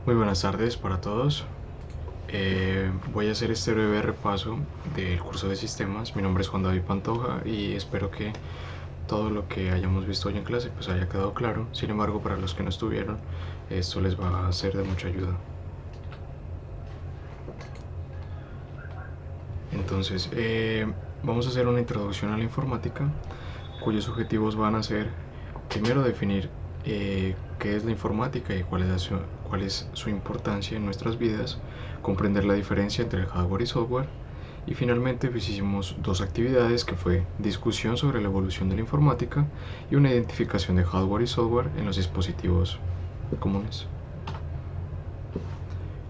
Muy buenas tardes para todos. Voy a hacer este breve repaso del curso de sistemas. Mi nombre es Juan David Pantoja y espero que todo lo que hayamos visto hoy en clase pues haya quedado claro. Sin embargo, para los que no estuvieron, esto les va a ser de mucha ayuda. Entonces, vamos a hacer una introducción a la informática, cuyos objetivos van a ser, primero, definir qué es la informática y cuál es su importancia en nuestras vidas, comprender la diferencia entre el hardware y software, y finalmente pues hicimos dos actividades que fue discusión sobre la evolución de la informática y una identificación de hardware y software en los dispositivos comunes.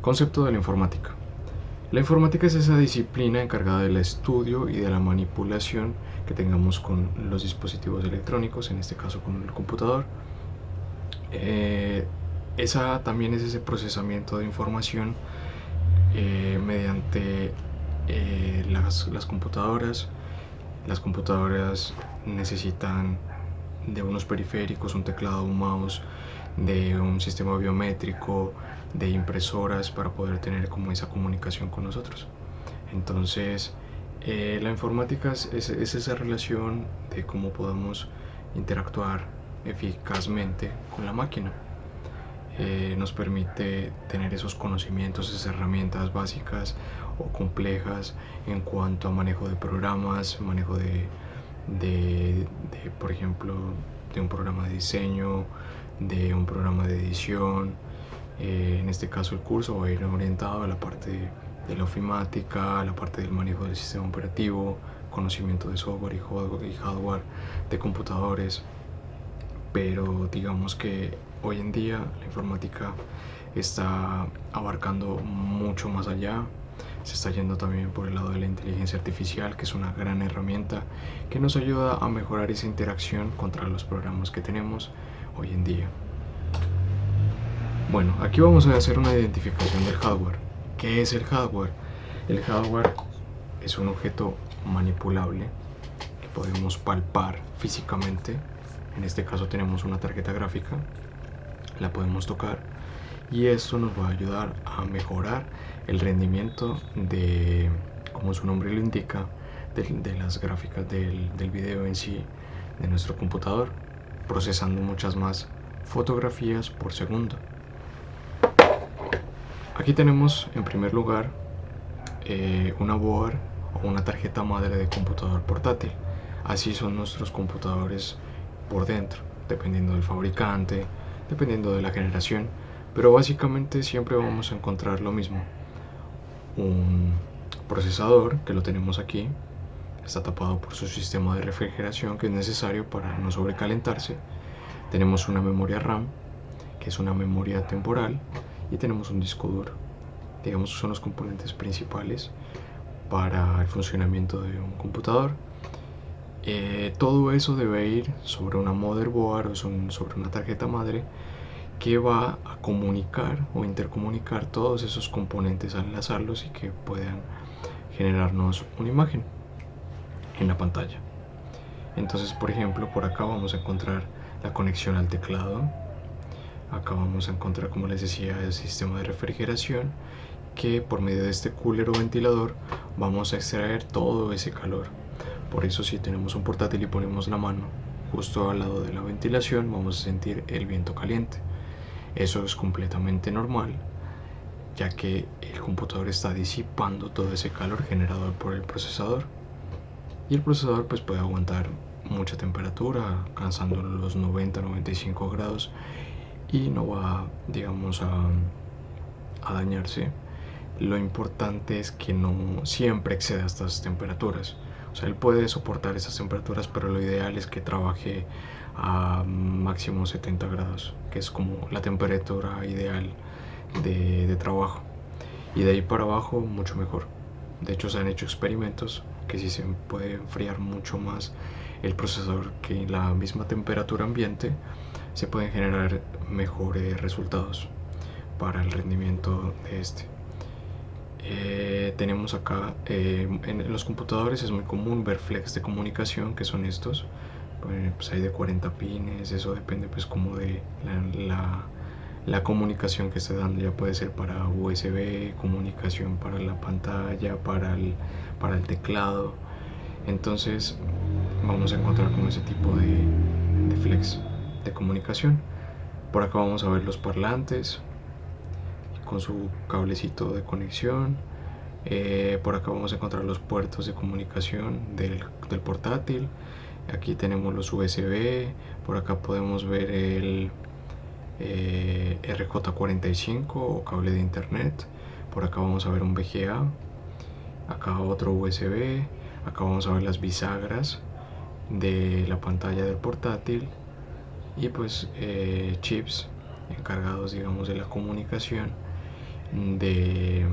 Concepto de la informática. La informática es esa disciplina encargada del estudio y de la manipulación que tengamos con los dispositivos electrónicos, en este caso con el computador. Esa también es ese procesamiento de información mediante las computadoras. Las computadoras necesitan de unos periféricos, un teclado, un mouse, de un sistema biométrico, de impresoras para poder tener como esa comunicación con nosotros. Entonces, la informática es esa relación de cómo podemos interactuar eficazmente con la máquina. Nos permite tener esos conocimientos, esas herramientas básicas o complejas en cuanto a manejo de programas, manejo por ejemplo, de un programa de diseño, de un programa de edición. En este caso el curso va a ir orientado a la parte de la ofimática, a la parte del manejo del sistema operativo, conocimiento de software y hardware de computadores. Pero digamos que hoy en día la informática está abarcando mucho más allá. Se está yendo también por el lado de la inteligencia artificial, que es una gran herramienta que nos ayuda a mejorar esa interacción contra los programas que tenemos hoy en día. Bueno, aquí vamos a hacer una identificación del hardware. ¿Qué es el hardware? El hardware es un objeto manipulable que podemos palpar físicamente. En este caso tenemos una tarjeta gráfica, la podemos tocar y esto nos va a ayudar a mejorar el rendimiento de, como su nombre lo indica, de las gráficas del video en sí de nuestro computador, procesando muchas más fotografías por segundo. Aquí tenemos en primer lugar una board o una tarjeta madre de computador portátil. Así son nuestros computadores por dentro, dependiendo del fabricante, dependiendo de la generación, pero básicamente siempre vamos a encontrar lo mismo. Un procesador, que lo tenemos aquí, está tapado por su sistema de refrigeración que es necesario para no sobrecalentarse. Tenemos una memoria RAM, que es una memoria temporal, y tenemos un disco duro. Digamos que son los componentes principales para el funcionamiento de un computador. Todo eso debe ir sobre una motherboard o sobre una tarjeta madre que va a comunicar o intercomunicar todos esos componentes al enlazarlos y que puedan generarnos una imagen en la pantalla. Entonces, por ejemplo, por acá vamos a encontrar la conexión al teclado. Acá vamos a encontrar, como les decía, el sistema de refrigeración, que por medio de este cooler o ventilador vamos a extraer todo ese calor. Por eso, si tenemos un portátil y ponemos la mano justo al lado de la ventilación, vamos a sentir el viento caliente. Eso es completamente normal, ya que el computador está disipando todo ese calor generado por el procesador, y el procesador pues puede aguantar mucha temperatura, alcanzando los 90-95 grados, y no va, digamos, a dañarse. Lo importante es que no siempre exceda estas temperaturas. O sea, él puede soportar esas temperaturas, pero lo ideal es que trabaje a máximo 70 grados, que es como la temperatura ideal de trabajo. Y de ahí para abajo, mucho mejor. De hecho, se han hecho experimentos que sí se puede enfriar mucho más el procesador que en la misma temperatura ambiente, se pueden generar mejores resultados para el rendimiento de este. Tenemos acá en los computadores es muy común ver flex de comunicación, que son estos. Pues hay de 40 pines, eso depende pues como de La comunicación que está dando ya puede ser para USB, comunicación para la pantalla, para el teclado. Entonces vamos a encontrar como ese tipo de flex de comunicación. Por acá vamos a ver los parlantes con su cablecito de conexión. Por acá vamos a encontrar los puertos de comunicación del portátil. Aquí tenemos los USB. Por acá podemos ver el RJ45 o cable de internet. Por acá vamos a ver un VGA. Acá otro USB. Acá vamos a ver las bisagras de la pantalla del portátil. Y pues chips encargados, digamos, de la comunicación de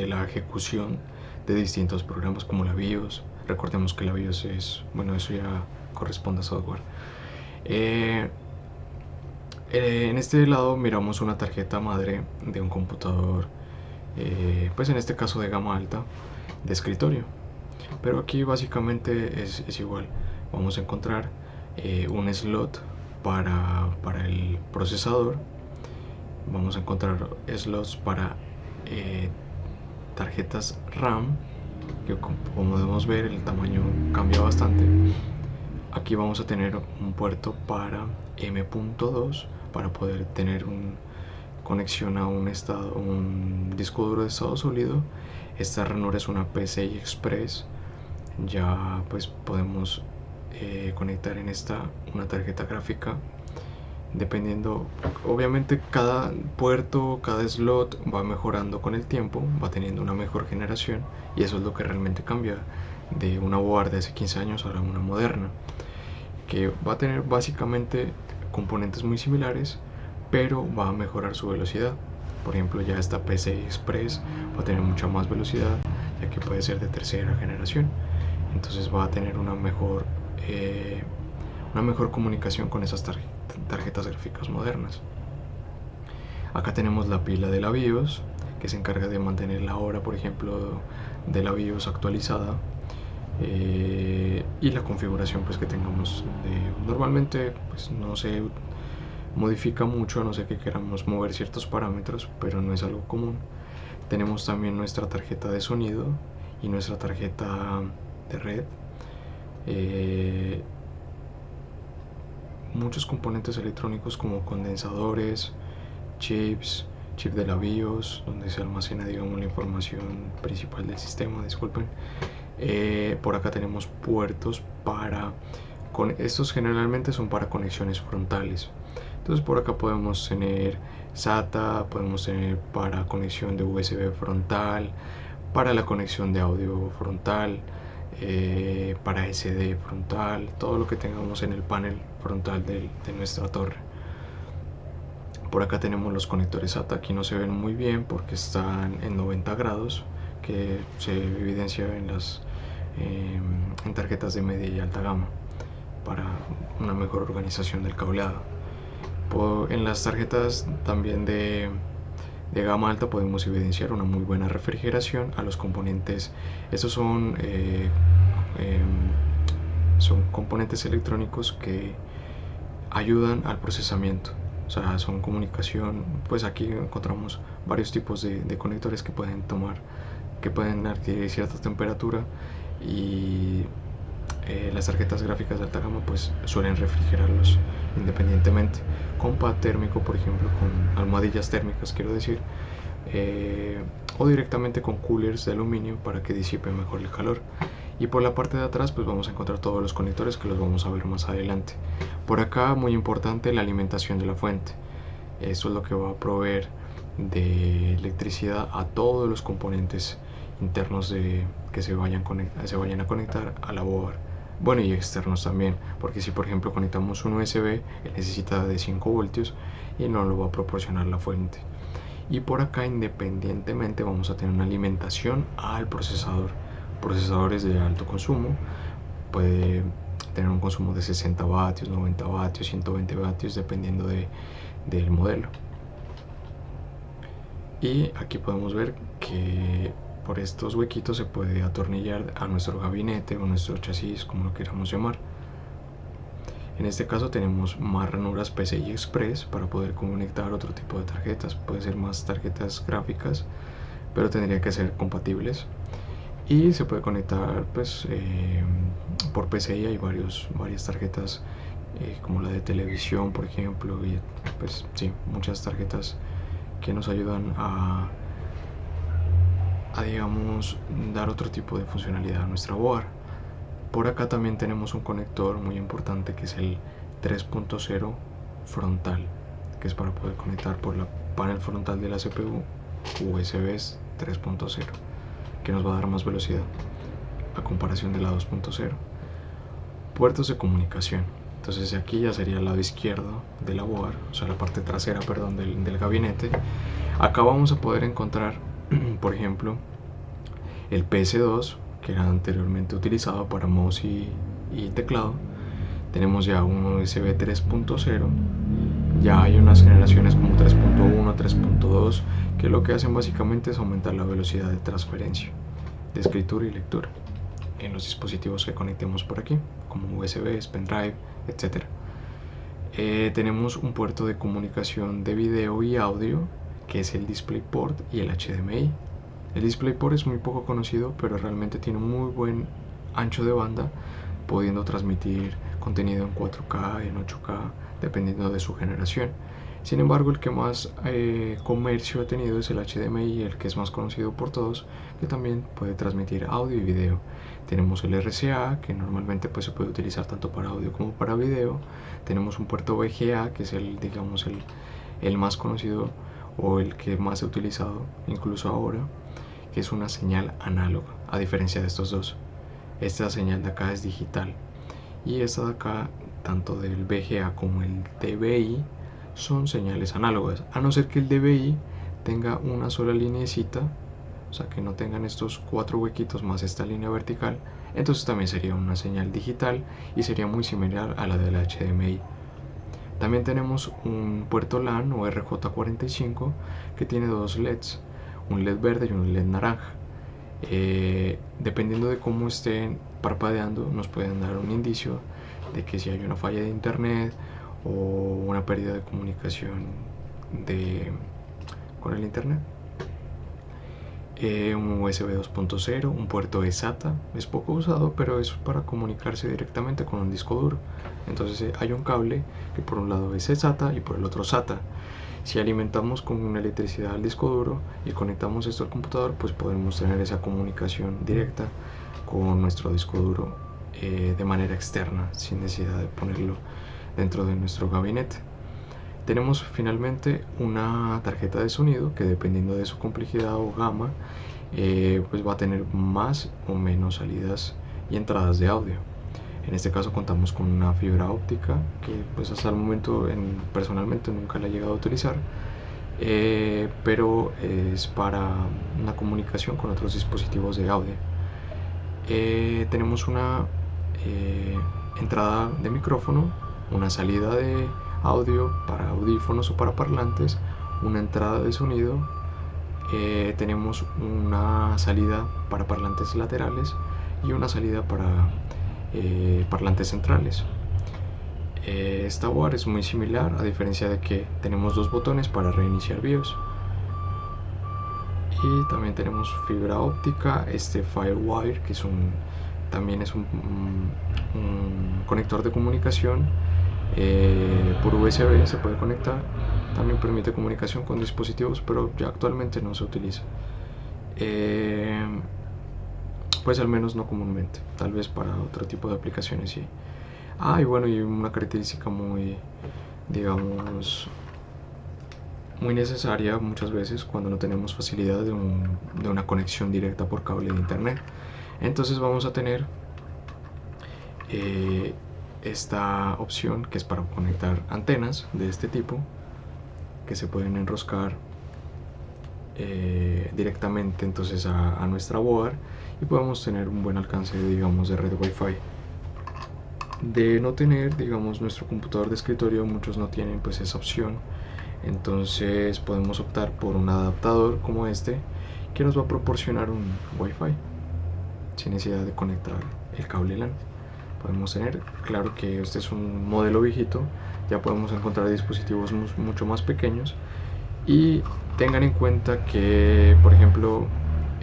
la ejecución de distintos programas como la BIOS. Recordemos que la BIOS es, bueno, eso ya corresponde a software. En este lado miramos una tarjeta madre de un computador, pues en este caso de gama alta, de escritorio. Pero aquí básicamente es igual. Vamos a encontrar un slot para el procesador. Vamos a encontrar slots para tarjetas RAM, que como podemos ver el tamaño cambia bastante. Aquí vamos a tener un puerto para M.2 para poder tener conexión a un disco duro de estado sólido. Esta ranura es una PCI Express. Ya pues podemos conectar en esta una tarjeta gráfica, dependiendo, obviamente cada puerto, cada slot va mejorando con el tiempo, va teniendo una mejor generación, y eso es lo que realmente cambia de una board de hace 15 años a una moderna, que va a tener básicamente componentes muy similares, pero va a mejorar su velocidad. Por ejemplo, ya esta PCI Express va a tener mucha más velocidad, ya que puede ser de tercera generación. Entonces va a tener una mejor comunicación con esas tarjetas gráficas modernas. Acá tenemos la pila de la BIOS, que se encarga de mantener la hora, por ejemplo, de la BIOS actualizada, y la configuración pues que tengamos. Normalmente pues no se modifica mucho, a no ser que queramos mover ciertos parámetros, pero no es algo común. Tenemos también nuestra tarjeta de sonido y nuestra tarjeta de red. Muchos componentes electrónicos como condensadores, chip de la BIOS, donde se almacena, digamos, la información principal del sistema, disculpen. Por acá tenemos puertos estos generalmente son para conexiones frontales. Entonces por acá podemos tener SATA, podemos tener para conexión de USB frontal, para la conexión de audio frontal, para SD frontal, todo lo que tengamos en el panel frontal de nuestra torre. Por acá tenemos los conectores SATA. Aquí no se ven muy bien porque están en 90 grados, que se evidencia en tarjetas de media y alta gama para una mejor organización del cableado. En las tarjetas también de gama alta podemos evidenciar una muy buena refrigeración a los componentes. Estos son componentes electrónicos que ayudan al procesamiento, o sea, son comunicación. Pues aquí encontramos varios tipos de conectores que pueden adquirir cierta temperatura, y las tarjetas gráficas de alta gama pues suelen refrigerarlos independientemente, con pad térmico, por ejemplo, con almohadillas térmicas, quiero decir, o directamente con coolers de aluminio para que disipe mejor el calor. Y por la parte de atrás pues vamos a encontrar todos los conectores, que los vamos a ver más adelante. Por acá, muy importante, la alimentación de la fuente. Esto es lo que va a proveer de electricidad a todos los componentes internos que se vayan a conectar a la board. Bueno, y externos también, porque si por ejemplo conectamos un USB, necesita de 5 voltios y no lo va a proporcionar la fuente. Y por acá, independientemente, vamos a tener una alimentación al procesador. Procesadores de alto consumo, puede tener un consumo de 60 vatios, 90 vatios, 120 vatios, dependiendo del modelo. Y aquí podemos ver que por estos huequitos se puede atornillar a nuestro gabinete o nuestro chasis, como lo queramos llamar. En este caso tenemos más ranuras PCI Express para poder conectar otro tipo de tarjetas. Puede ser más tarjetas gráficas, pero tendría que ser compatibles. Y se puede conectar pues por PCI. Hay varias tarjetas como la de televisión, por ejemplo, y pues sí, muchas tarjetas que nos ayudan a digamos dar otro tipo de funcionalidad a nuestra board. Por acá también tenemos un conector muy importante que es el 3.0 frontal, que es para poder conectar por la panel frontal de la CPU USBs 3.0, que nos va a dar más velocidad a comparación de la 2.0. Puertos de comunicación. Entonces aquí ya sería el lado izquierdo de la board, o sea la parte trasera, perdón, del gabinete. Acá vamos a poder encontrar, por ejemplo, el PS2, que era anteriormente utilizado para mouse y teclado. Tenemos ya un USB 3.0. Ya hay unas generaciones como 3.1, 3.2, que lo que hacen básicamente es aumentar la velocidad de transferencia, de escritura y lectura en los dispositivos que conectemos por aquí, como USBs, pendrive, etc. Tenemos un puerto de comunicación de video y audio, que es el DisplayPort y el HDMI. El DisplayPort es muy poco conocido, pero realmente tiene un muy buen ancho de banda, pudiendo transmitir contenido en 4K, en 8K, dependiendo de su generación. Sin embargo, el que más comercio ha tenido es el HDMI, el que es más conocido por todos, que también puede transmitir audio y video. Tenemos el RCA, que normalmente pues, se puede utilizar tanto para audio como para video. Tenemos un puerto VGA, que es digamos, el más conocido o el que más se ha utilizado incluso ahora, que es una señal análoga, a diferencia de estos dos. Esta señal de acá es digital, y esta de acá, tanto del VGA como el DVI, son señales análogas, a no ser que el DVI tenga una sola lineecita, o sea que no tengan estos 4 huequitos más esta línea vertical. Entonces también sería una señal digital y sería muy similar a la del HDMI. También tenemos un puerto LAN o RJ45 que tiene dos LEDs, un LED verde y un LED naranja. Dependiendo de cómo estén parpadeando, nos pueden dar un indicio de que si hay una falla de internet o una pérdida de comunicación con el internet. Un USB 2.0, un puerto SATA, es poco usado, pero es para comunicarse directamente con un disco duro. Entonces hay un cable que por un lado es SATA y por el otro SATA. Si alimentamos con una electricidad al disco duro y conectamos esto al computador, pues podemos tener esa comunicación directa con nuestro disco duro de manera externa, sin necesidad de ponerlo dentro de nuestro gabinete. Tenemos finalmente una tarjeta de sonido que, dependiendo de su complejidad o gama, pues va a tener más o menos salidas y entradas de audio. En este caso contamos con una fibra óptica que pues hasta el momento personalmente nunca la he llegado a utilizar, pero es para una comunicación con otros dispositivos de audio. Tenemos una entrada de micrófono, una salida de audio para audífonos o para parlantes, una entrada de sonido, tenemos una salida para parlantes laterales y una salida para parlantes centrales. Esta board es muy similar, a diferencia de que tenemos dos botones para reiniciar BIOS. Y también tenemos fibra óptica, Firewire, que también es un conector de comunicación por USB, se puede conectar. También permite comunicación con dispositivos, pero ya actualmente no se utiliza. Pues al menos no comúnmente, tal vez para otro tipo de aplicaciones sí. Y bueno, y una característica muy, digamos, muy necesaria muchas veces cuando no tenemos facilidad de una conexión directa por cable de internet. Entonces vamos a tener esta opción, que es para conectar antenas de este tipo, que se pueden enroscar directamente entonces a nuestra board, y podemos tener un buen alcance, digamos, de red Wi-Fi. De no tener, digamos, nuestro computador de escritorio, muchos no tienen pues esa opción, entonces podemos optar por un adaptador como este, que nos va a proporcionar un Wi-Fi sin necesidad de conectar el cable LAN. podemos tener. Claro que este es un modelo viejito, ya podemos encontrar dispositivos mucho más pequeños. Y tengan en cuenta que, por ejemplo,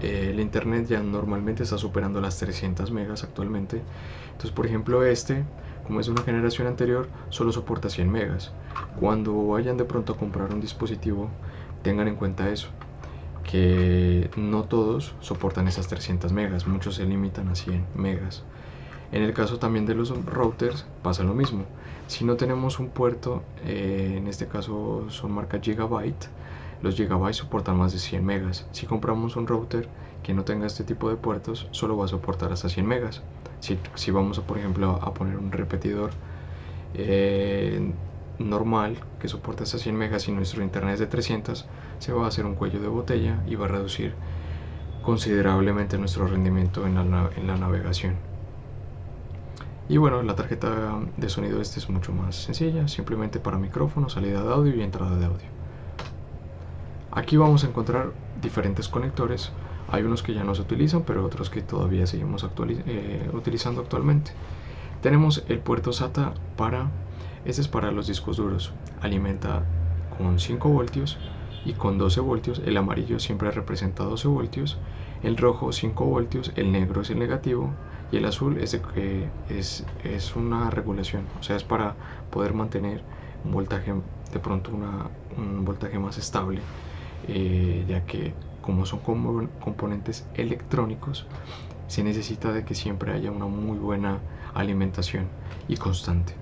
el internet ya normalmente está superando las 300 megas actualmente. Entonces, por ejemplo, como es de una generación anterior, solo soporta 100 megas. Cuando vayan de pronto a comprar un dispositivo, tengan en cuenta eso, que no todos soportan esas 300 megas, muchos se limitan a 100 megas. En el caso también de los routers pasa lo mismo. Si no tenemos un puerto, en este caso son marca Gigabyte, los Gigabyte soportan más de 100 megas. Si compramos un router que no tenga este tipo de puertos, solo va a soportar hasta 100 megas. Si vamos a, por ejemplo, a poner un repetidor normal que soporta hasta 100 megas y nuestro internet es de 300, se va a hacer un cuello de botella y va a reducir considerablemente nuestro rendimiento en la navegación. Y bueno, la tarjeta de sonido es mucho más sencilla, simplemente para micrófono, salida de audio y entrada de audio. Aquí vamos a encontrar diferentes conectores. Hay unos que ya no se utilizan, pero otros que todavía seguimos utilizando actualmente. Tenemos el puerto SATA este es para los discos duros. Alimenta con 5 voltios y con 12 voltios. El amarillo siempre representa 12 voltios. El rojo 5 voltios, el negro es el negativo y el azul es una regulación. O sea, es para poder mantener un voltaje, de pronto un voltaje más estable. Ya que como son componentes electrónicos, se necesita de que siempre haya una muy buena alimentación y constante.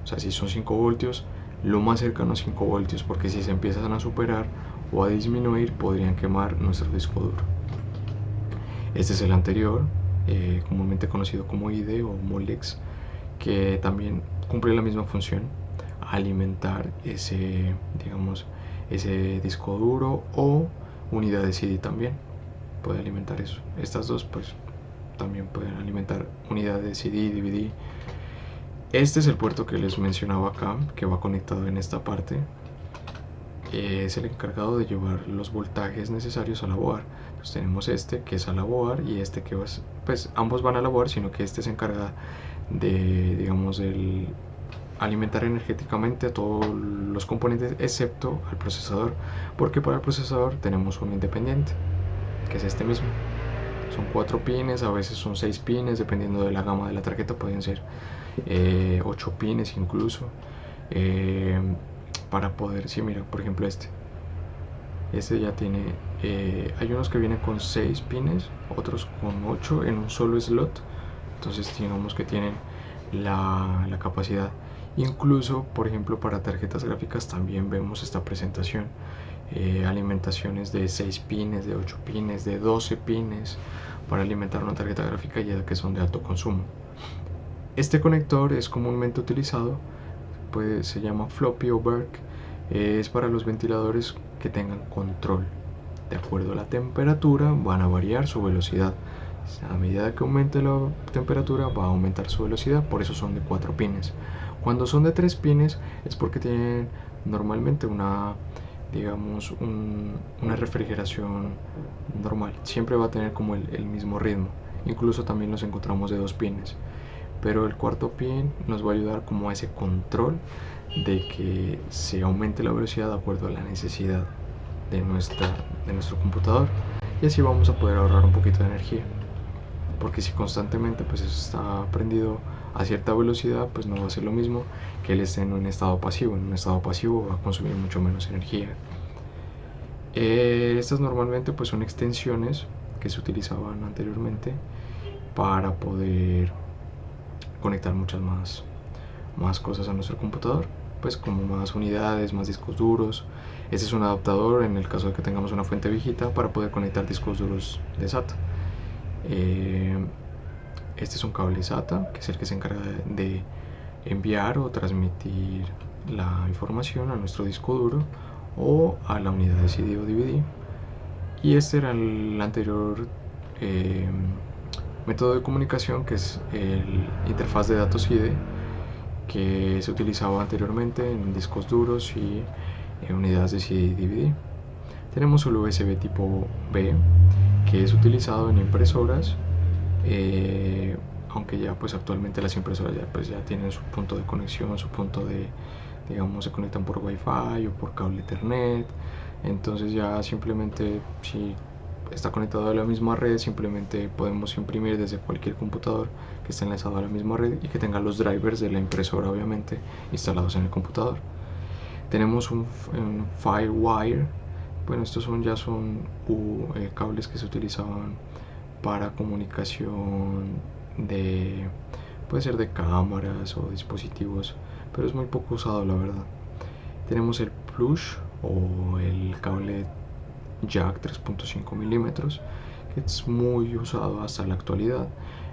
O sea, si son 5 voltios, lo más cercano a 5 voltios, porque si se empiezan a superar o a disminuir, podrían quemar nuestro disco duro. Este es el anterior, comúnmente conocido como IDE o Molex, que también cumple la misma función, alimentar ese disco duro o unidad de CD también puede alimentar eso. Estas dos pues también pueden alimentar unidades de CD y DVD. Este es el puerto que les mencionaba acá, que va conectado en esta parte. Es el encargado de llevar los voltajes necesarios a la board. Entonces tenemos este que es a la board y este que pues ambos van a la board, sino que este se encarga de, digamos, el alimentar energéticamente a todos los componentes excepto al procesador, porque para el procesador tenemos un independiente que es este mismo. Son 4 pines, a veces son 6 pines, dependiendo de la gama de la tarjeta, pueden ser 8 pines incluso, para poder, sí, mira, por ejemplo este ya tiene, hay unos que vienen con 6 pines, otros con 8 en un solo slot, entonces digamos que tienen la capacidad. Incluso, por ejemplo, para tarjetas gráficas también vemos esta presentación, alimentaciones de 6 pines, de 8 pines, de 12 pines para alimentar una tarjeta gráfica, ya que son de alto consumo. Este conector es comúnmente utilizado, pues se llama floppy o BERC, es para los ventiladores que tengan control. De acuerdo a la temperatura van a variar su velocidad. A medida que aumente la temperatura va a aumentar su velocidad, por eso son de 4 pines. Cuando son de 3 pines es porque tienen normalmente una refrigeración normal. Siempre va a tener como el mismo ritmo. Incluso también los encontramos de 2 pines. Pero el cuarto pin nos va a ayudar como a ese control de que se aumente la velocidad de acuerdo a la necesidad de nuestro computador, y así vamos a poder ahorrar un poquito de energía, porque si constantemente pues está prendido a cierta velocidad, pues no va a ser lo mismo que él esté en un estado pasivo. En un estado pasivo va a consumir mucho menos energía. Estas normalmente pues son extensiones que se utilizaban anteriormente para poder conectar muchas más cosas a nuestro computador, pues como más unidades, más discos duros. Este es un adaptador en el caso de que tengamos una fuente viejita para poder conectar discos duros de SATA. Este es un cable SATA, que es el que se encarga de enviar o transmitir la información a nuestro disco duro o a la unidad de CD o DVD. Y este era el anterior método de comunicación, que es el interfaz de datos IDE, que se utilizaba anteriormente en discos duros y en unidades de CD y DVD. Tenemos el USB tipo B, que es utilizado en impresoras, aunque ya pues actualmente las impresoras ya tienen su punto de conexión, su punto de, digamos, se conectan por Wi-Fi o por cable Ethernet. Entonces ya simplemente, si está conectado a la misma red, simplemente podemos imprimir desde cualquier computador que esté enlazado a la misma red y que tenga los drivers de la impresora obviamente instalados en el computador. Tenemos un Firewire. Bueno, estos ya son cables que se utilizaban para comunicación de, puede ser de cámaras o dispositivos, pero es muy poco usado, la verdad. Tenemos el Plush o el cable jack 3.5 milímetros, que es muy usado hasta la actualidad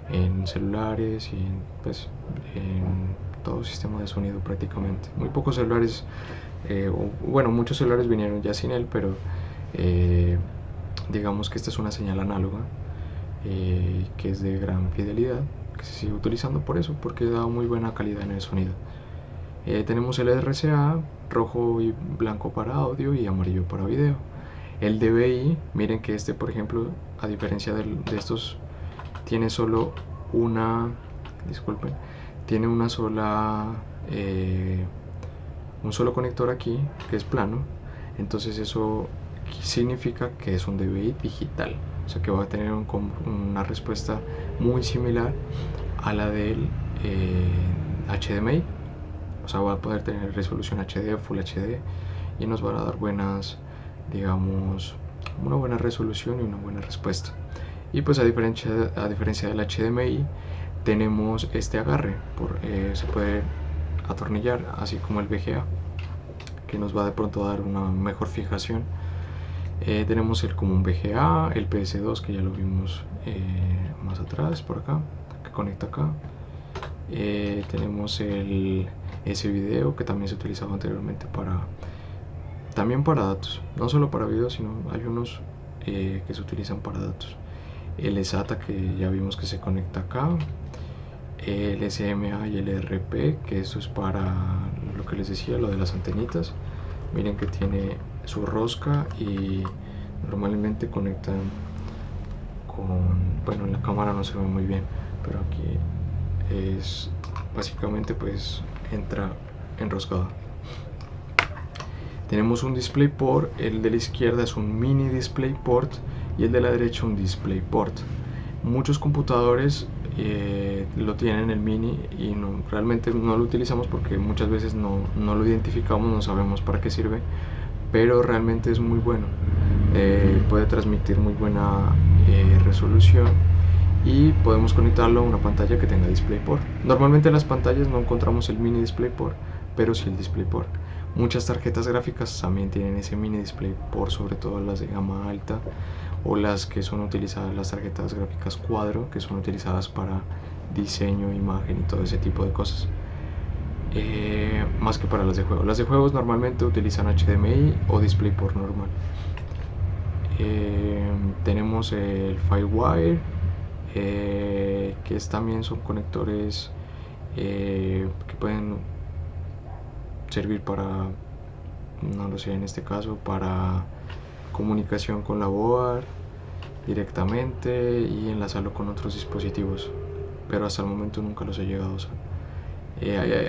en celulares y en todo sistema de sonido prácticamente. Muy pocos celulares, bueno, muchos celulares vinieron ya sin él, pero digamos que esta es una señal análoga que es de gran fidelidad, que se sigue utilizando por eso, porque da muy buena calidad en el sonido. Tenemos el RCA, rojo y blanco para audio y amarillo para video. El DVI, miren que este, por ejemplo, a diferencia de estos, tiene solo una, disculpen, tiene una sola, un solo conector aquí, que es plano. Entonces eso significa que es un DVI digital, o sea que va a tener una respuesta muy similar a la del HDMI. O sea, va a poder tener resolución HD, Full HD, y nos va a dar buenas, digamos, una buena resolución y una buena respuesta. Y pues a diferencia del HDMI, tenemos este agarre, se puede atornillar, así como el VGA, que nos va de pronto a dar una mejor fijación. Tenemos el común VGA, el PS2, que ya lo vimos más atrás, por acá, que conecta acá. Tenemos ese video, que también se utilizaba anteriormente también para datos, no solo para video, sino hay unos que se utilizan para datos. El SATA, que ya vimos que se conecta acá. El SMA y el RP, que esto es para lo que les decía, lo de las antenitas. Miren que tiene su rosca y normalmente conectan bueno, en la cámara no se ve muy bien, pero aquí es básicamente pues entra enroscado. Tenemos un DisplayPort, el de la izquierda es un mini DisplayPort y el de la derecha un DisplayPort. Muchos computadores lo tienen el mini y realmente no lo utilizamos porque muchas veces no lo identificamos, no sabemos para qué sirve, pero realmente es muy bueno. Puede transmitir muy buena resolución y podemos conectarlo a una pantalla que tenga DisplayPort. Normalmente en las pantallas no encontramos el mini DisplayPort, pero sí el DisplayPort. Muchas tarjetas gráficas también tienen ese mini DisplayPort, sobre todo las de gama alta o las que son utilizadas, las tarjetas gráficas cuadro, que son utilizadas para diseño, imagen y todo ese tipo de cosas. Más que para las de juego. Las de juegos normalmente utilizan HDMI o DisplayPort normal. Tenemos el Firewire, que también son conectores que pueden servir para, no lo sé, en este caso para comunicación con la board directamente y enlazarlo con otros dispositivos, pero hasta el momento nunca los he llegado a usar.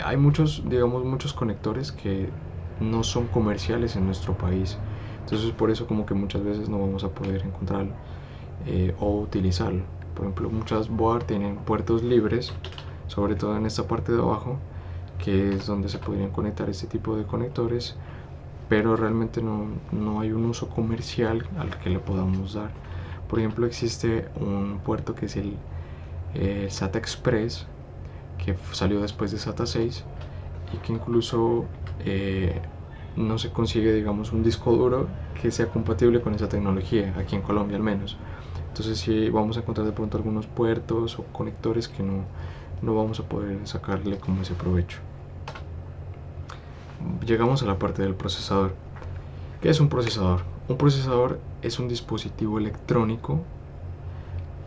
Hay muchos, digamos, muchos conectores que no son comerciales en nuestro país, entonces por eso como que muchas veces no vamos a poder encontrarlo o utilizarlo. Por ejemplo, muchas board tienen puertos libres, sobre todo en esta parte de abajo, que es donde se podrían conectar este tipo de conectores, pero realmente no hay un uso comercial al que le podamos dar. Por ejemplo, existe un puerto que es el SATA Express, que salió después de SATA 6 y que incluso no se consigue, digamos, un disco duro que sea compatible con esa tecnología, aquí en Colombia al menos. Entonces sí vamos a encontrar de pronto algunos puertos o conectores que no vamos a poder sacarle como ese provecho. Llegamos a la parte del procesador. ¿Qué es un procesador? Un procesador es un dispositivo electrónico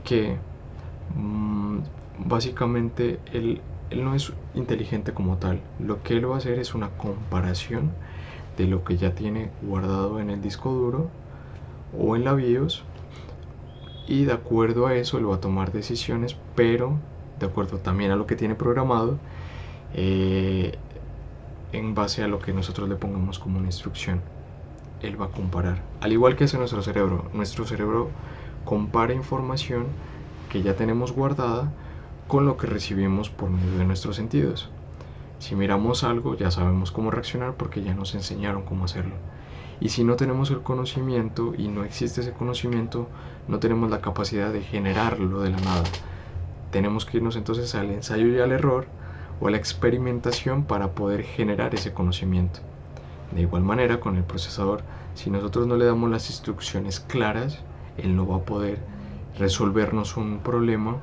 que básicamente él no es inteligente como tal. Lo que él va a hacer es una comparación de lo que ya tiene guardado en el disco duro o en la BIOS, y de acuerdo a eso él va a tomar decisiones, pero de acuerdo también a lo que tiene programado, en base a lo que nosotros le pongamos como una instrucción. Él va a comparar, al igual que hace nuestro cerebro compara información que ya tenemos guardada con lo que recibimos por medio de nuestros sentidos. Si miramos algo, ya sabemos cómo reaccionar porque ya nos enseñaron cómo hacerlo. Y si no tenemos el conocimiento y no existe ese conocimiento, no tenemos la capacidad de generarlo de la nada. Tenemos que irnos entonces al ensayo y al error o a la experimentación para poder generar ese conocimiento. De igual manera, con el procesador, si nosotros no le damos las instrucciones claras, él no va a poder resolvernos un problema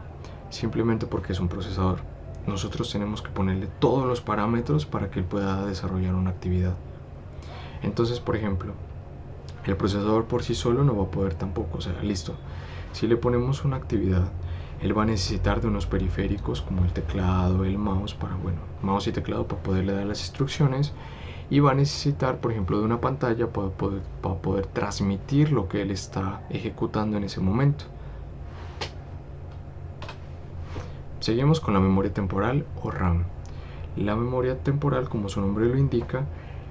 simplemente porque es un procesador. Nosotros tenemos que ponerle todos los parámetros para que él pueda desarrollar una actividad. Entonces, por ejemplo, el procesador por sí solo no va a poder tampoco. O sea, listo, si le ponemos una actividad, él va a necesitar de unos periféricos como el teclado, el mouse, mouse y teclado para poderle dar las instrucciones, y va a necesitar, por ejemplo, de una pantalla para poder transmitir lo que él está ejecutando en ese momento. Seguimos con la memoria temporal o RAM. La memoria temporal, como su nombre lo indica,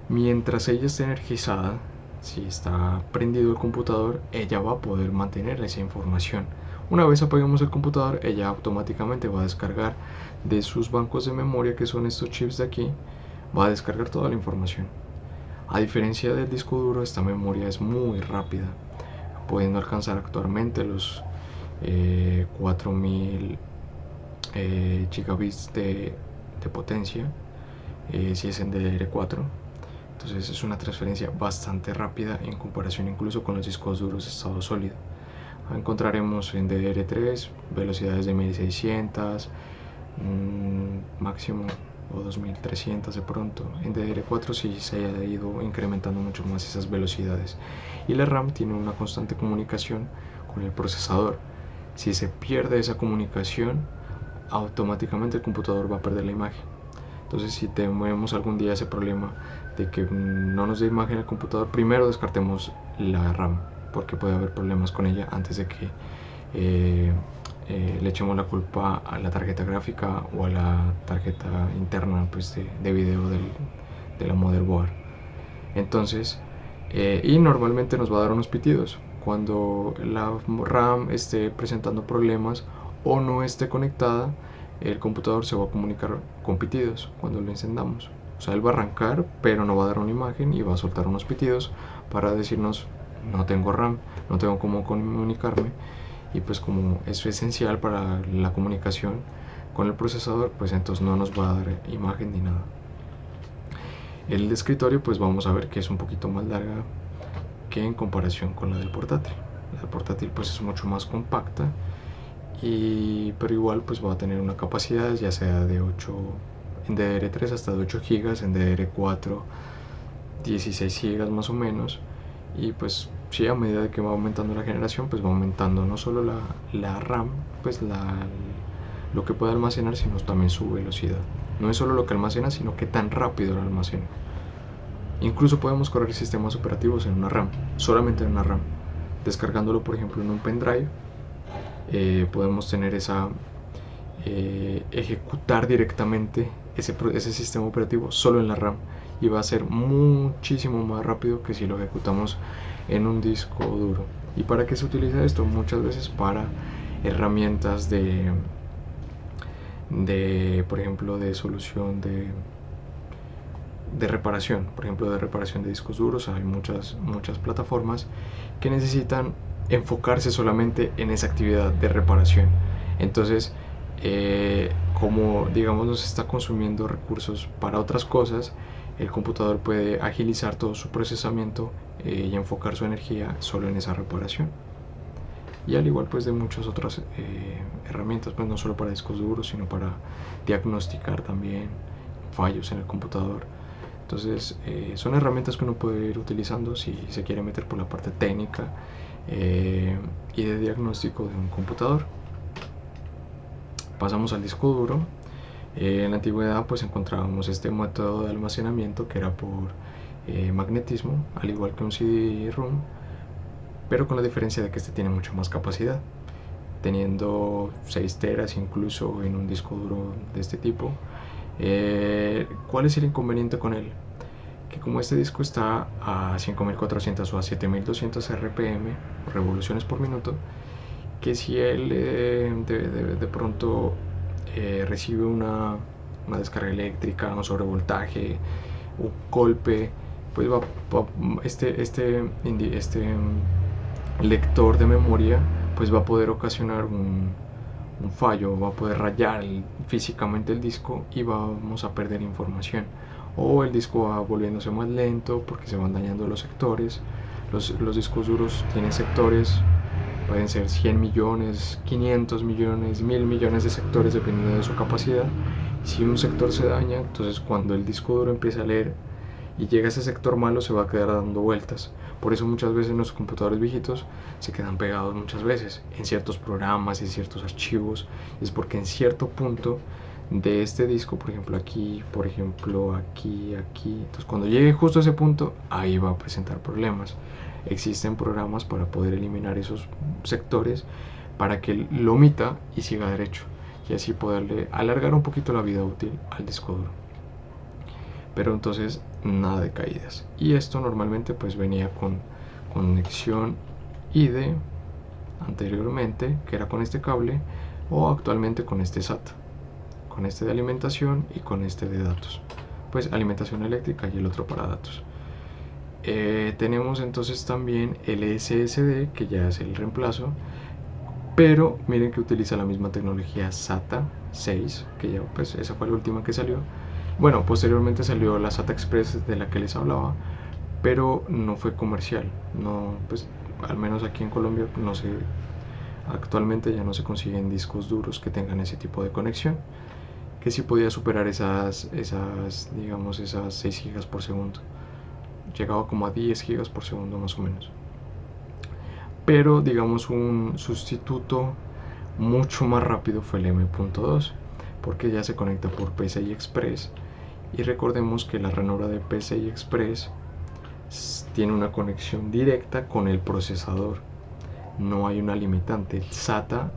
mientras ella esté energizada, si está prendido el computador, ella va a poder mantener esa información. Una vez apaguemos el computador, ella automáticamente va a descargar de sus bancos de memoria, que son estos chips de aquí, va a descargar toda la información. A diferencia del disco duro, esta memoria es muy rápida, pudiendo alcanzar actualmente los 4000 gigabits de potencia, si es en DDR4. Entonces es una transferencia bastante rápida en comparación incluso con los discos duros de estado sólido. Encontraremos en DDR3 velocidades de 1600 máximo, o 2300 de pronto. En DDR4 sí se ha ido incrementando mucho más esas velocidades. Y la RAM tiene una constante comunicación con el procesador. Si se pierde esa comunicación, automáticamente el computador va a perder la imagen. Entonces, si tenemos algún día ese problema de que no nos dé imagen el computador, primero descartemos la RAM, porque puede haber problemas con ella antes de que le echemos la culpa a la tarjeta gráfica o a la tarjeta interna, pues, de video de la motherboard. Entonces, y normalmente nos va a dar unos pitidos cuando la RAM esté presentando problemas o no esté conectada. El computador se va a comunicar con pitidos cuando lo encendamos. O sea, él va a arrancar, pero no va a dar una imagen y va a soltar unos pitidos para decirnos: no tengo RAM, no tengo cómo comunicarme. Y pues como eso es esencial para la comunicación con el procesador, pues entonces no nos va a dar imagen ni nada. El de escritorio, pues vamos a ver que es un poquito más larga que en comparación con la del portátil. La del portátil pues es mucho más compacta, pero igual pues va a tener una capacidad ya sea de 8 en DDR3 hasta de 8 GB, en DDR4 16 GB más o menos. Y pues sí, a medida de que va aumentando la generación, pues va aumentando no solo la RAM, pues lo que puede almacenar, sino también su velocidad. No es solo lo que almacena, sino que tan rápido lo almacena. Incluso podemos correr sistemas operativos en una RAM, solamente en una RAM, descargándolo por ejemplo en un pendrive. Podemos tener ejecutar directamente ese sistema operativo solo en la RAM, y va a ser muchísimo más rápido que si lo ejecutamos en un disco duro. ¿Y para qué se utiliza esto? Muchas veces para herramientas de por ejemplo, de solución de reparación, por ejemplo, de reparación de discos duros. Hay muchas plataformas que necesitan enfocarse solamente en esa actividad de reparación. Entonces, como digamos nos está consumiendo recursos para otras cosas, el computador puede agilizar todo su procesamiento y enfocar su energía solo en esa reparación. Y al igual pues de muchas otras herramientas, pues no solo para discos duros, sino para diagnosticar también fallos en el computador. Entonces son herramientas que uno puede ir utilizando si se quiere meter por la parte técnica y de diagnóstico de un computador. Pasamos al disco duro. En la antigüedad pues encontrábamos este método de almacenamiento que era por magnetismo, al igual que un CD-ROM, pero con la diferencia de que este tiene mucha más capacidad. teniendo 6 teras incluso en un disco duro de este tipo. ¿Cuál es el inconveniente con él? Que como este disco está a 5400 o a 7200 RPM, revoluciones por minuto, que si él de pronto recibe una descarga eléctrica, un sobrevoltaje, un golpe, pues este lector de memoria pues va a poder ocasionar un fallo, va a poder rayar físicamente el disco y vamos a perder información, o el disco va volviéndose más lento porque se van dañando los sectores. Los discos duros tienen sectores, pueden ser 100 millones, 500 millones, 1000 millones de sectores dependiendo de su capacidad. Si un sector se daña, entonces cuando el disco duro empieza a leer y llega a ese sector malo, se va a quedar dando vueltas. Por eso muchas veces los computadores viejitos se quedan pegados muchas veces en ciertos programas y ciertos archivos. Es porque en cierto punto de este disco, por ejemplo aquí, por ejemplo aquí, entonces cuando llegue justo a ese punto, ahí va a presentar problemas. Existen programas para poder eliminar esos sectores para que lo omita y siga derecho, y así poderle alargar un poquito la vida útil al disco duro. Pero entonces nada de caídas, y esto normalmente pues venía con conexión IDE anteriormente, que era con este cable, o actualmente con este SATA, con este de alimentación y con este de datos, pues alimentación eléctrica y el otro para datos. Tenemos entonces también el SSD, que ya es el reemplazo, pero miren que utiliza la misma tecnología SATA 6, que ya pues esa fue la última que salió. Bueno, posteriormente salió la SATA Express de la que les hablaba, pero no fue comercial, no, pues al menos aquí en Colombia no sé, actualmente ya no se consiguen discos duros que tengan ese tipo de conexión, que sí podía superar digamos esas 6 GB por segundo, llegaba como a 10 GB por segundo más o menos. Pero digamos un sustituto mucho más rápido fue el M.2, porque ya se conecta por PCI Express, y recordemos que la ranura de PCI Express tiene una conexión directa con el procesador, no hay una limitante. El SATA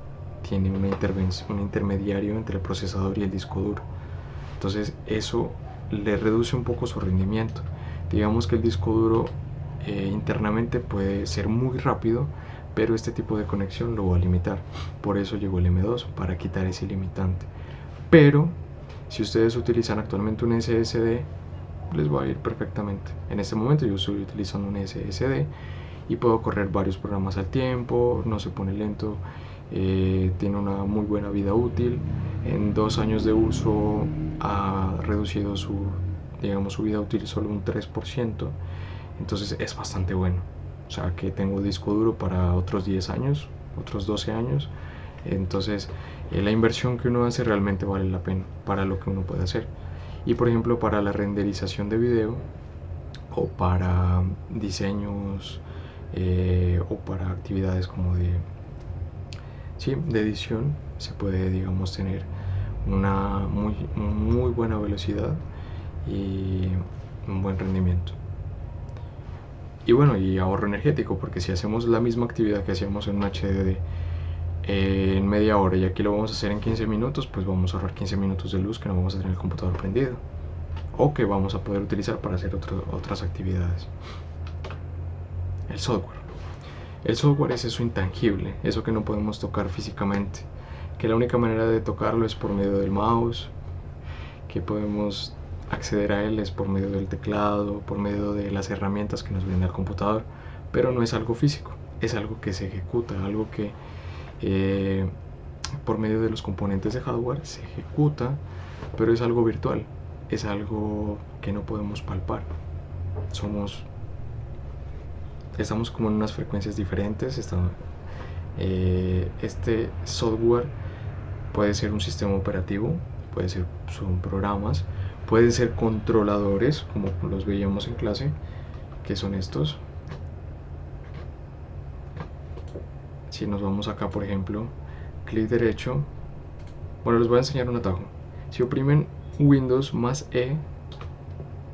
tiene un intermediario entre el procesador y el disco duro, entonces eso le reduce un poco su rendimiento. Digamos que el disco duro internamente puede ser muy rápido, pero este tipo de conexión lo va a limitar. Por eso llegó el M.2, para quitar ese limitante. Pero si ustedes utilizan actualmente un SSD, les va a ir perfectamente. En este momento yo estoy utilizando un SSD y puedo correr varios programas al tiempo, no se pone lento, tiene una muy buena vida útil. En 2 años de uso ha reducido su vida útil solo un 3%, entonces es bastante bueno. O sea que tengo disco duro para otros 10 años, otros 12 años. Entonces la inversión que uno hace realmente vale la pena para lo que uno puede hacer. Y por ejemplo para la renderización de video, o para diseños, o para actividades como de edición, se puede, digamos, tener una muy buena velocidad y un buen rendimiento. Y bueno, y ahorro energético, porque si hacemos la misma actividad que hacíamos en un HDD en media hora y aquí lo vamos a hacer en 15 minutos, pues vamos a ahorrar 15 minutos de luz que no vamos a tener el computador prendido, o que vamos a poder utilizar para hacer otras actividades. El software. El software es eso intangible, eso que no podemos tocar físicamente, que la única manera de tocarlo es por medio del mouse, que podemos acceder a él es por medio del teclado, por medio de las herramientas que nos brinda el computador, pero no es algo físico, es algo que se ejecuta, algo que por medio de los componentes de hardware se ejecuta, pero es algo virtual, es algo que no podemos palpar. Estamos como en unas frecuencias diferentes. Este software puede ser un sistema operativo, son programas, pueden ser controladores, como los veíamos en clase, que son estos. Si nos vamos acá, por ejemplo, clic derecho, bueno, les voy a enseñar un atajo. Si oprimen Windows más E,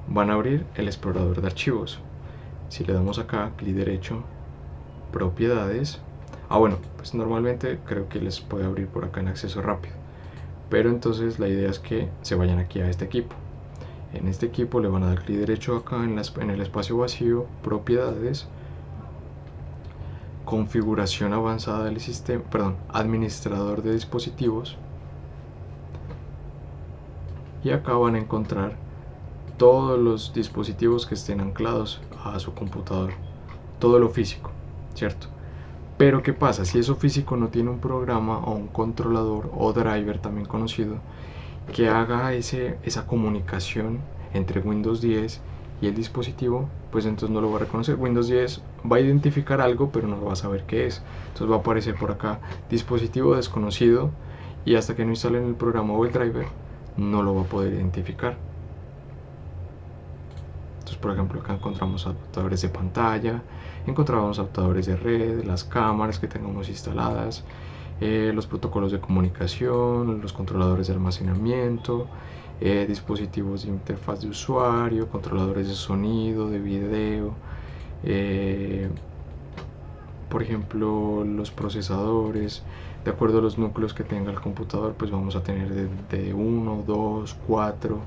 van a abrir el explorador de archivos. Si le damos acá, clic derecho, propiedades, Bueno, pues normalmente creo que les puede abrir por acá en acceso rápido, pero entonces la idea es que se vayan aquí a este equipo. En este equipo le van a dar clic derecho acá en el espacio vacío, propiedades, configuración avanzada del sistema, perdón, administrador de dispositivos, y acá van a encontrar todos los dispositivos que estén anclados a su computador, todo lo físico, ¿cierto? Pero ¿qué pasa? Si eso físico no tiene un programa o un controlador o driver también conocido que haga esa comunicación entre Windows 10 y el dispositivo, pues entonces no lo va a reconocer. Windows 10 va a identificar algo, pero no va a saber qué es. Entonces va a aparecer por acá dispositivo desconocido, y hasta que no instalen el programa o el driver no lo va a poder identificar. Entonces, por ejemplo, acá encontramos adaptadores de pantalla, encontramos adaptadores de red, las cámaras que tengamos instaladas, los protocolos de comunicación, los controladores de almacenamiento, dispositivos de interfaz de usuario, controladores de sonido, de video, por ejemplo los procesadores. De acuerdo a los núcleos que tenga el computador, pues vamos a tener de 1, 2, 4.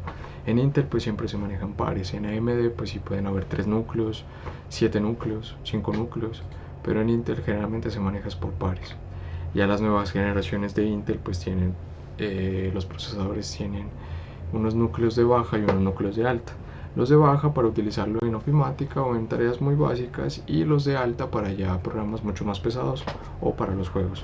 En Intel pues siempre se manejan pares. En AMD pues sí pueden haber 3 núcleos, 7 núcleos, 5 núcleos, pero en Intel generalmente se maneja por pares. Ya las nuevas generaciones de Intel pues tienen, los procesadores tienen unos núcleos de baja y unos núcleos de alta. Los de baja para utilizarlo en ofimática o en tareas muy básicas, y los de alta para ya programas mucho más pesados o para los juegos.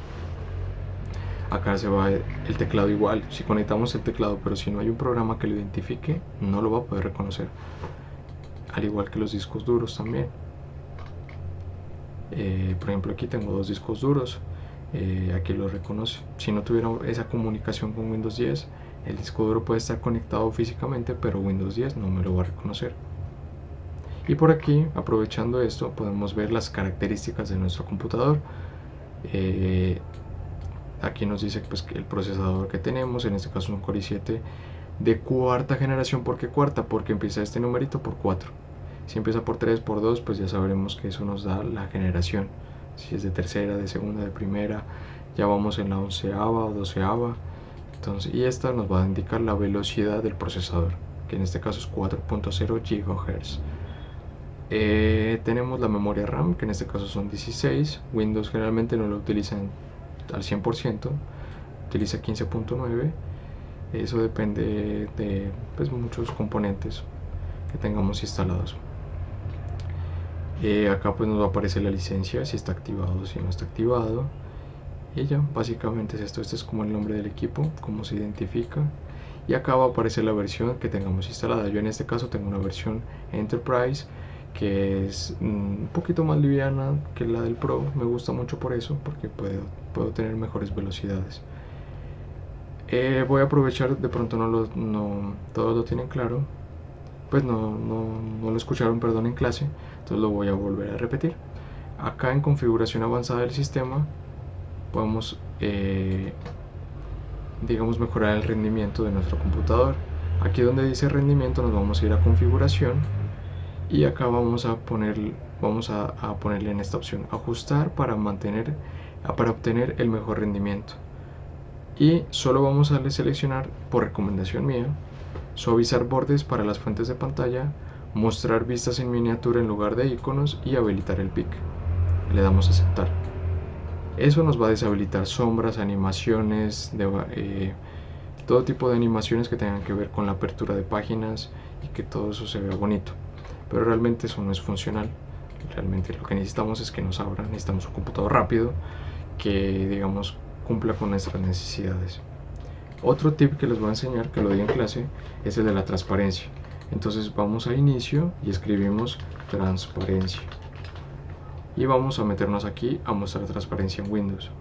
Acá se va el teclado igual. Si conectamos el teclado pero si no hay un programa que lo identifique, no lo va a poder reconocer, al igual que los discos duros también. Por ejemplo, aquí tengo 2 discos duros. Aquí lo reconoce. Si no tuviera esa comunicación con Windows 10, el disco duro puede estar conectado físicamente, pero Windows 10 no me lo va a reconocer. Y por aquí, aprovechando esto, podemos ver las características de nuestro computador. Aquí nos dice pues que el procesador que tenemos, en este caso un Core i7 de cuarta generación. ¿Por qué cuarta? Porque empieza este numerito por 4. Si empieza por 3, por 2, pues ya sabremos que eso nos da la generación. Si es de tercera, de segunda, de primera, ya vamos en la 11ª o 12ª. Entonces, y esta nos va a indicar la velocidad del procesador, que en este caso es 4.0 GHz. Tenemos la memoria RAM, que en este caso son 16. Windows generalmente no lo utilizan al 100%, utiliza 15.9. Eso depende de pues, muchos componentes que tengamos instalados. Acá pues nos va a aparecer la licencia, si está activado o si no está activado. Y ya, básicamente es esto. Este es como el nombre del equipo, cómo se identifica. Y acá va a aparecer la versión que tengamos instalada. Yo en este caso tengo una versión Enterprise, que es un poquito más liviana que la del Pro. Me gusta mucho por eso, porque puedo tener mejores velocidades. Voy a aprovechar, de pronto no todos lo tienen claro, pues no lo escucharon, perdón, en clase, entonces lo voy a volver a repetir. Acá en configuración avanzada del sistema podemos digamos mejorar el rendimiento de nuestro computador. Aquí donde dice rendimiento nos vamos a ir a configuración, y acá vamos a ponerle en esta opción ajustar para obtener el mejor rendimiento. Y solo vamos a seleccionar, por recomendación mía, suavizar bordes para las fuentes de pantalla, mostrar vistas en miniatura en lugar de iconos y habilitar el pic. Le damos a aceptar. Eso nos va a deshabilitar sombras, animaciones, todo tipo de animaciones que tengan que ver con la apertura de páginas, y que todo eso se vea bonito. Pero realmente eso no es funcional. Realmente lo que necesitamos es que nos abra. Necesitamos un computador rápido que, digamos, cumpla con nuestras necesidades. Otro tip que les voy a enseñar, que lo di en clase, es el de la transparencia. Entonces vamos a inicio y escribimos transparencia, y vamos a meternos aquí a mostrar transparencia en Windows.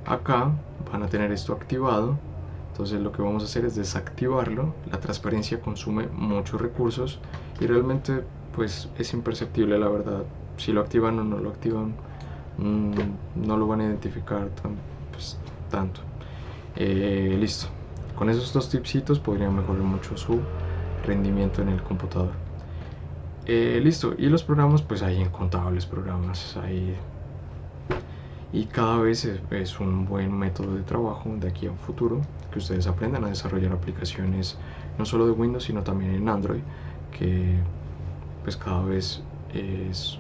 Acá van a tener esto activado, entonces lo que vamos a hacer es desactivarlo. La transparencia consume muchos recursos y realmente pues es imperceptible, la verdad. Si lo activan o no lo activan, no lo van a identificar tanto. Listo. Con esos 2 tipsitos podrían mejorar mucho su rendimiento en el computador. Listo. Y los programas, pues hay incontables programas. Hay y cada vez es un buen método de trabajo de aquí a un futuro, que ustedes aprendan a desarrollar aplicaciones no solo de Windows sino también en Android, que pues cada vez es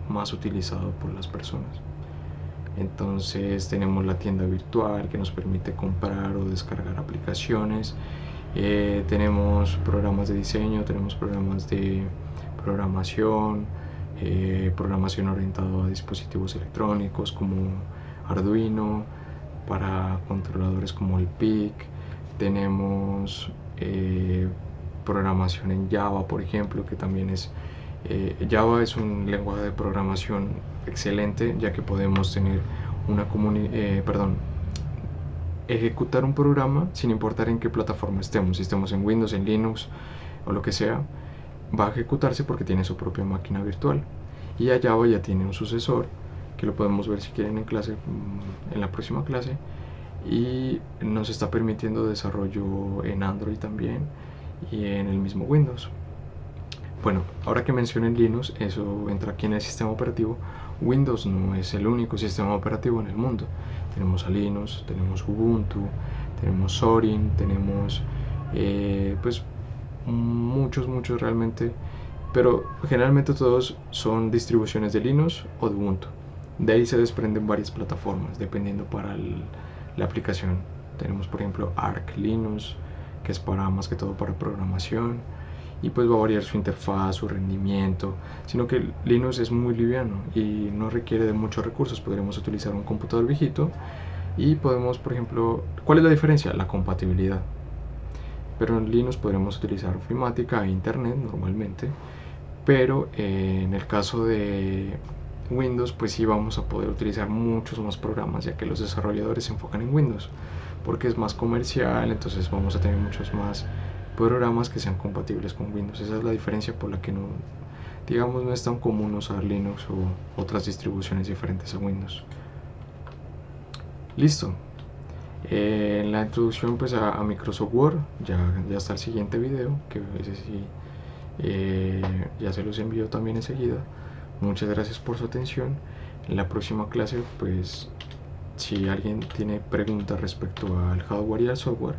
más utilizado por las personas. Entonces tenemos la tienda virtual que nos permite comprar o descargar aplicaciones. Tenemos programas de diseño, tenemos programas de programación, programación orientada a dispositivos electrónicos como Arduino, para controladores como el PIC. Tenemos programación en Java, por ejemplo, que también es Java es un lenguaje de programación excelente, ya que podemos tener una ejecutar un programa sin importar en qué plataforma estemos, si estemos en Windows, en Linux o lo que sea, va a ejecutarse porque tiene su propia máquina virtual. Y a Java ya tiene un sucesor, que lo podemos ver si quieren en clase, en la próxima clase, y nos está permitiendo desarrollo en Android también y en el mismo Windows. Bueno, ahora que mencionen Linux, eso entra aquí en el sistema operativo. Windows no es el único sistema operativo en el mundo. Tenemos a Linux, tenemos Ubuntu, tenemos Zorin, tenemos pues muchos realmente, pero generalmente todos son distribuciones de Linux o de Ubuntu. De ahí se desprenden varias plataformas dependiendo para la aplicación. Tenemos por ejemplo Arch Linux, que es para más que todo para programación, y pues va a variar su interfaz, su rendimiento, sino que Linux es muy liviano y no requiere de muchos recursos. Podríamos utilizar un computador viejito y podemos, por ejemplo, ¿cuál es la diferencia? La compatibilidad. Pero en Linux podremos utilizar ofimática e internet normalmente, pero en el caso de Windows pues sí vamos a poder utilizar muchos más programas, ya que los desarrolladores se enfocan en Windows porque es más comercial, entonces vamos a tener muchos más programas que sean compatibles con Windows. Esa es la diferencia por la que no, digamos, no es tan común usar Linux o otras distribuciones diferentes a Windows. Listo. En la introducción pues a Microsoft Word ya está el siguiente video, que ese sí ya se los envío también enseguida. Muchas gracias por su atención. En la próxima clase pues si alguien tiene preguntas respecto al hardware y al software,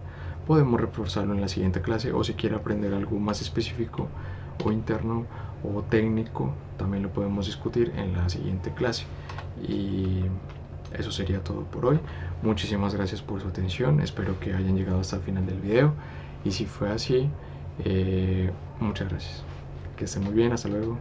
podemos reforzarlo en la siguiente clase, o si quiere aprender algo más específico o interno o técnico, también lo podemos discutir en la siguiente clase. Y eso sería todo por hoy. Muchísimas gracias por su atención, espero que hayan llegado hasta el final del video, y si fue así, muchas gracias. Que estén muy bien, hasta luego.